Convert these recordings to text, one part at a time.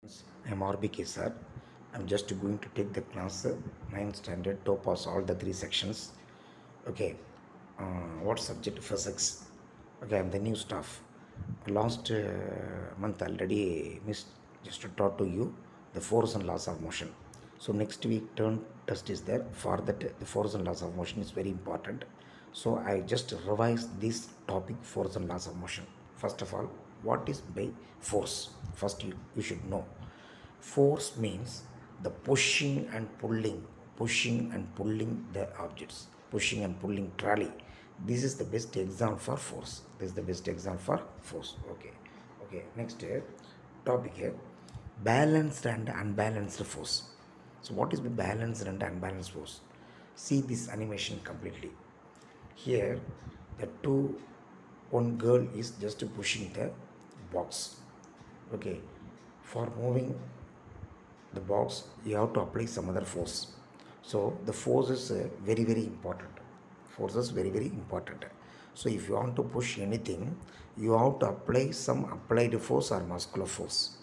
I am RBK sir. I'm just going to take the class 9th standard to pass all the three sections. Okay. What subject? Physics. Okay, I'm the new staff. Last month already missed just to taught to you the force and laws of motion. So next week turn test is there. For that the force and laws of motion is very important. So I just revised this topic, force and laws of motion. First of all, what is by force? First you should know. Force means the pushing and pulling the objects, pushing and pulling trolley. This is the best example for force. This is the best example for force. Okay. Next topic here, balanced and unbalanced force. So what is the balanced and unbalanced force? See this animation completely. Here, one girl is just pushing the box. Okay, for moving the box you have to apply some other force. So the force is very important. Force is very important. So if you want to push anything, you have to apply some applied force or muscular force.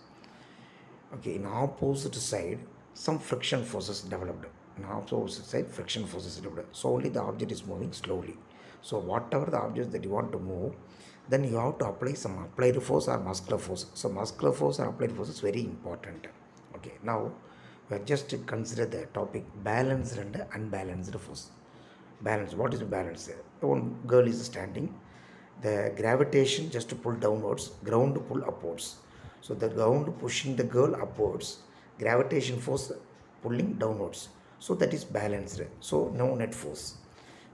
Okay, in opposite side some friction forces developed. In opposite side friction forces developed. So only the object is moving slowly. So whatever the object that you want to move, then you have to apply some applied force or muscular force. So muscular force or applied force is very important. Okay, now we are just to consider the topic balanced and unbalanced force. Balance. What is balance? One girl is standing. The gravitation just to pull downwards, ground to pull upwards. So the ground pushing the girl upwards, gravitation force pulling downwards. So that is balanced. So no net force.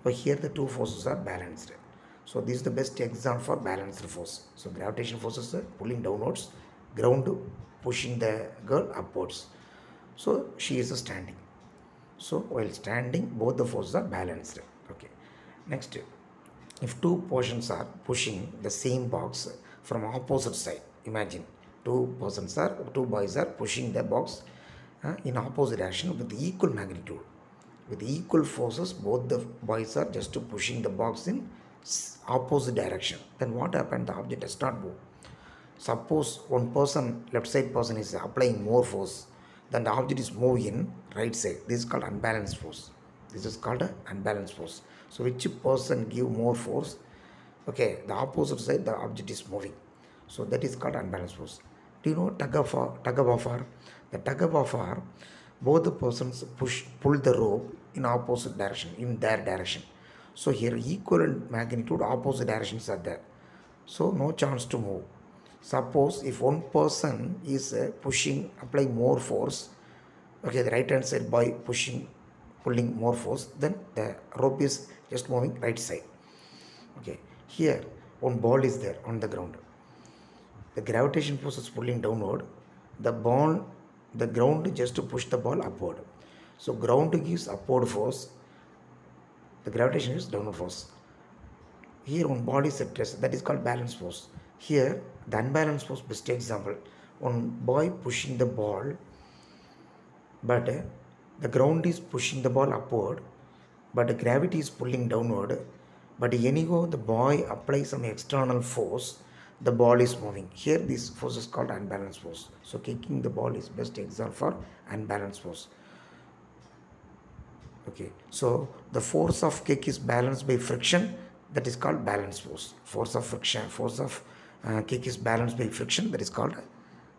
But here the two forces are balanced. So this is the best example for balanced force. So gravitation forces are pulling downwards, ground pushing the girl upwards. So she is standing. So while standing, both the forces are balanced. Okay. Next, if two persons are pushing the same box from opposite side, imagine two boys are pushing the box in opposite direction with equal magnitude. With equal forces, both the boys are just pushing the box in opposite direction. Then what happened? The object does not move. Suppose one person, left side person, is applying more force, then the object is moving in right side. This is called unbalanced force. This is called unbalanced force. So which person give more force? Okay, the opposite side the object is moving. So that is called unbalanced force. Do you know tug of war? The tug of war, both the persons pull the rope in opposite direction, in their direction. So here equal magnitude, opposite directions are there. So no chance to move. Suppose if one person is applying more force, okay, the right hand side by pulling more force, then the rope is just moving right side. Okay, here one ball is there on the ground. The gravitation force is pulling downward. The ground just to push the ball upward. So ground gives upward force. The gravitation is downward force. Here one ball is at rest. That is called balance force. Here the unbalanced force, best example, one boy pushing the ball, but the ground is pushing the ball upward, but the gravity is pulling downward. But anyhow the boy applies some external force, the ball is moving. Here this force is called unbalanced force. So kicking the ball is best example for unbalanced force. Okay, so the force of kick is balanced by friction. That is called balanced force. Force of friction, force of kick is balanced by friction. That is called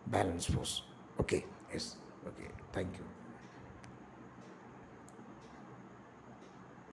balanced force. Okay, yes. Okay, thank you.